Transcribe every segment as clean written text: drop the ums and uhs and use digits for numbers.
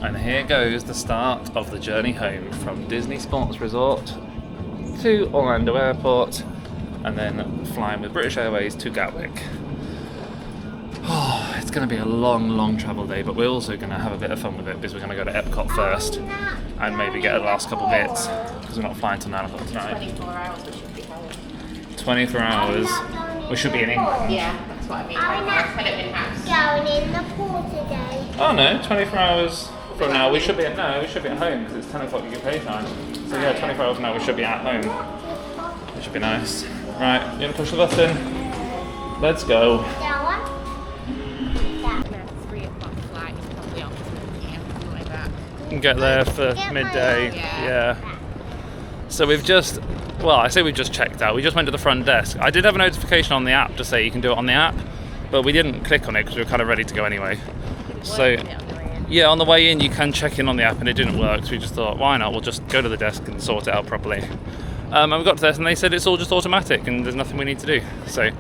And here goes the start of the journey home from Disney Sports Resort to Orlando Airport, and then flying with British Airways to Gatwick. Oh, it's going to be a long travel day, but we're also going to have a bit of fun with it because we're going to go to Epcot first and maybe get the last couple bits because we're not flying till 9 o'clock tonight. 24 hours we should be home. 24 hours, we should be in England. Yeah, that's what I mean. I'm not going in the pool today. Oh no, 24 hours from now we should be at home because it's 10 o'clock UK time. So yeah, 24 hours from now we should be at home. It should be nice. Right, you gonna push the button? Let's go. That one? That. 3 o'clock flight is probably off here, something like that. Get there for midday. Yeah. So we've just checked out. We just went to the front desk. I did have a notification on the app to say you can do it on the app, but we didn't click on it because we were kind of ready to go anyway. So yeah, on the way in you can check in on the app and it didn't work, so we just thought, why not? We'll just go to the desk and sort it out properly. And we got to the desk and they said it's all just automatic and there's nothing we need to do. So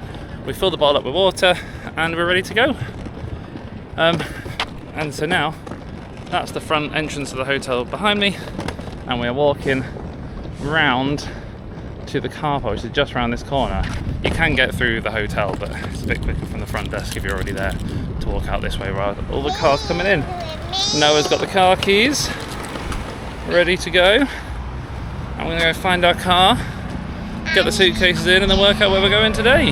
we filled the bottle up with water and we're ready to go. And so now that's the front entrance of the hotel behind me, and we're walking round to the car park, which is just around this corner. You can get through the hotel, but it's a bit quicker from the front desk if you're already there to walk out this way rather than all the cars coming in. Noah's got the car keys ready to go. I'm going to go find our car, get the suitcases in, and then work out where we're going today.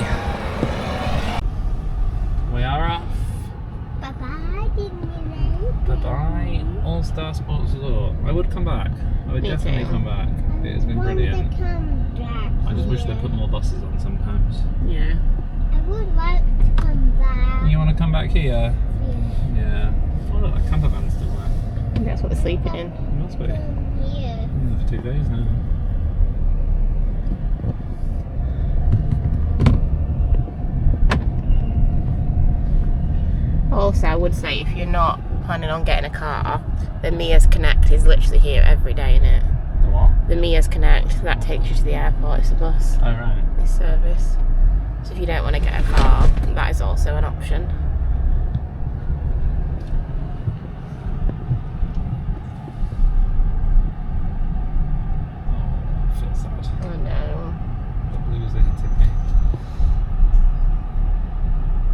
We are off. Bye-bye, Disneyland. Bye-bye, All-Star Sports Resort. I would come back. I would definitely come back. It has been brilliant. I just wish they put more buses on sometimes. Yeah. I would like to come back. You want to come back here? Yeah. Oh look, that camper van's still there. I think that's what we're sleeping in. It must be. Yeah. For 2 days now. Also, I would say if you're not planning on getting a car, the Mia's Connect is literally here every day, innit? The what? The Mia's Connect, that takes you to the airport, it's a bus. Oh right. This service. So if you don't want to get a car, that is also an option. Oh, I feel sad. Oh no. The blues are hitting me.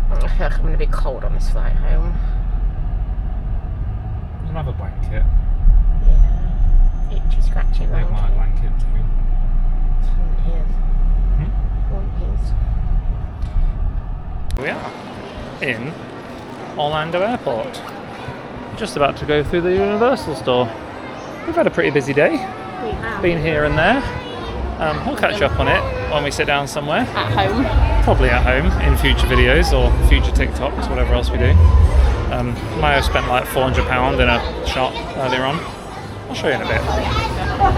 I feel like I'm going to be cold on this flight home. You don't have a blanket. Yeah. Itchy, scratchy Take my blanket. blanket too. We are in Orlando Airport. Just about to go through the Universal store. We've had a pretty busy day. We have. Been here and there. We'll catch up on it when we sit down somewhere. At home. Probably at home in future videos or future TikToks, whatever else we do. Mayo spent like £400 in a shop earlier on. I'll show you in a bit.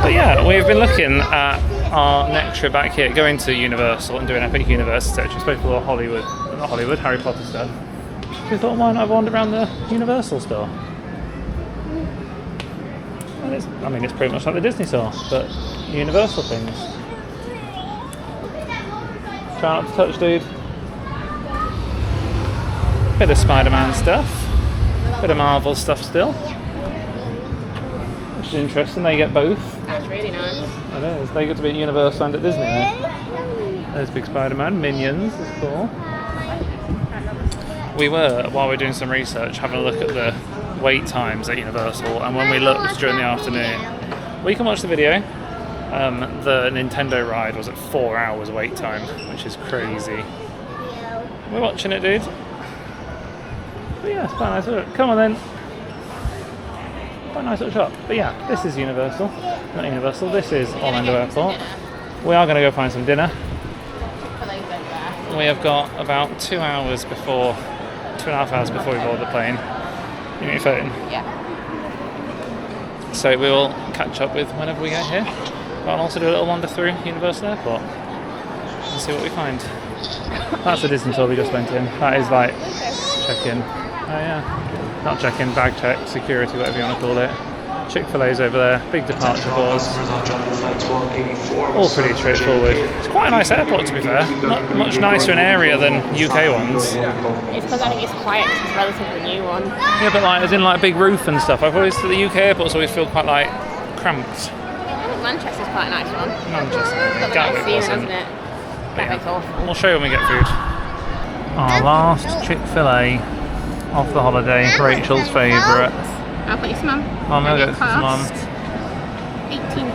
But yeah, we've been looking at our next trip back here, going to Universal and doing Epic Universe, etc. Especially for Harry Potter stuff. We thought, why not wander around the Universal store? And it's pretty much like the Disney store, but Universal things. Try not to touch, dude. Bit of Spider-Man stuff. Bit of Marvel stuff still. Which is interesting, they get both. That's really nice. It is. They get to be at Universal and at Disney now. There's Big Spider-Man. Minions is cool. We were, while we were doing some research, having a look at the wait times at Universal, and when we looked during the afternoon, well, you can watch the video. The Nintendo ride was at 4 hours wait time, which is crazy. We're watching it, dude. But yeah, it's quite nice. Come on then. Quite a nice little shop. But yeah, this is Universal. Not Universal, this is Orlando Airport. We are going to go find some dinner. We have got about 2 hours before, 2.5 hours before we board the plane. You need your phone? Yeah. So we will catch up with whenever we get here. But I'll also do a little wander through Universal Airport and see what we find. That's the Disney tour we just went in. That is like check-in. Oh yeah. Not check-in, bag check, security, whatever you want to call it. Chick-fil-A's over there, big departure boards. All pretty straightforward. It's quite a nice airport, to be fair. Not much nicer an area than UK ones. It's because I think it's quiet 'cause it's a relatively new one. Yeah, but like, as in like big roof and stuff. I've always, the UK airports always feel quite like cramped. I think Manchester's quite a nice one. Manchester. It's got the nice Gatwick ceiling, wasn't. hasn't it? Gatwick's awful. We'll show you when we get food. Our last Chick-fil-A of the holiday, Rachel's favourite. I'll put you some on. Oh no, And it get some on. cost £18.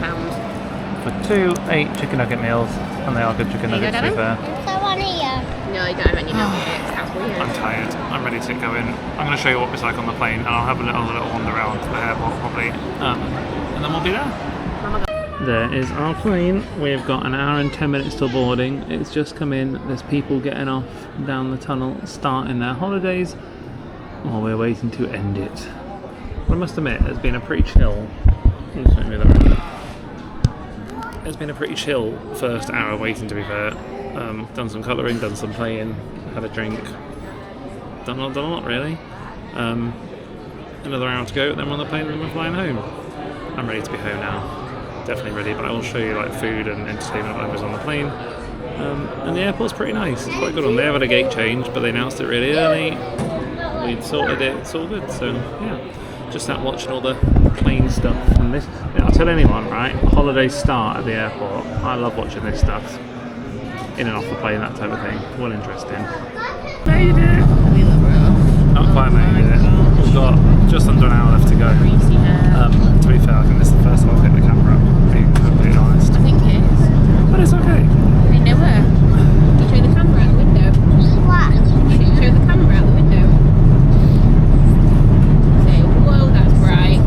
For 2 8 chicken nugget meals, and they are good chicken There you nuggets go, to be fair. So on here. No, you don't have any nuggets. That's weird. I'm tired. I'm ready to go in. I'm going to show you what it's like on the plane, and I'll have a little wander around the airport probably, and then we'll be there. There is our plane. We've got an hour and 10 minutes till boarding. It's just come in. There's people getting off down the tunnel, starting their holidays, while we're waiting to end it. But I must admit, it's been a pretty chill. It's been a pretty chill first hour waiting, to be fair. Done some colouring, done some playing, had a drink. Done a lot really. Another hour to go, then we're on the plane and we're flying home. I'm ready to be home now. Definitely ready, but I will show you like food and entertainment when I was on the plane. And the airport's pretty nice. It's quite good on. They have had a gate change, but they announced it really early. We'd sorted it. It's all good. So yeah, just out watching all the plane stuff. And this, I'll tell anyone, right? Holidays start at the airport. I love watching this stuff. In and off the plane, that type of thing. Well, interesting. Made it. Not quite made it. We've got just under an hour left to go. To be fair, I think this is the first time I've hit the camera up, being completely honest. I think it is. But it's okay. I know where. You show the camera out the window. What? You show the camera out the window. Say, whoa, that's bright.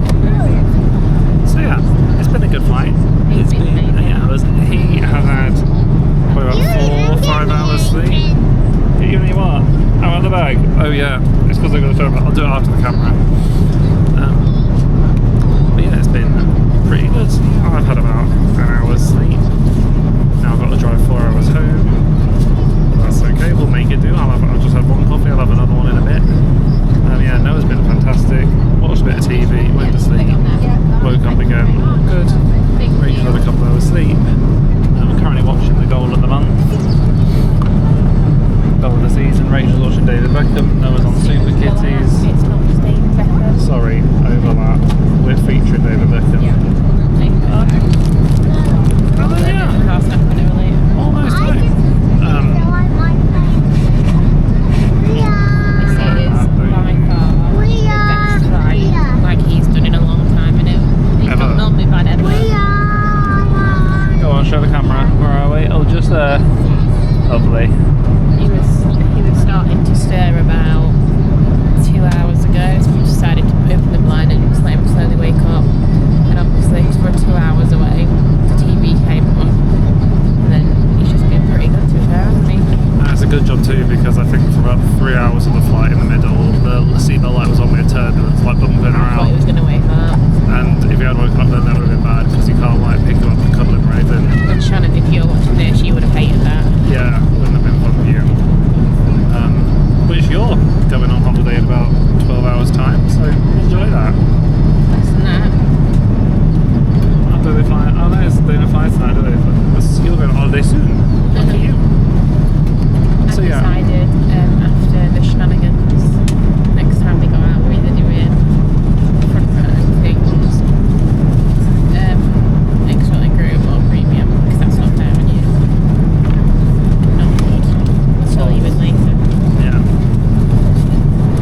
So yeah, it's been a good flight. It's been 8 hours. He has had probably about 4 or 5 hours sleep. Did you any what? Oh, on the bag? Oh yeah, it's because I've got to film it. I'll do it after the camera. But yeah, it's been pretty good. I've had about an hour's sleep. Now I've got to drive 4 hours home. But that's okay, we'll make it do. I'll just have one coffee, I'll have another one in a bit. Yeah, Noah's been fantastic. Watched a bit of TV, went to sleep, woke up again. Good. Rachel had a couple hours sleep. I'm currently watching the goal of the month. Goal of the season. Rachel's watching David Beckham. Noah's on Super Kitties. It's not David Beckham. Sorry, I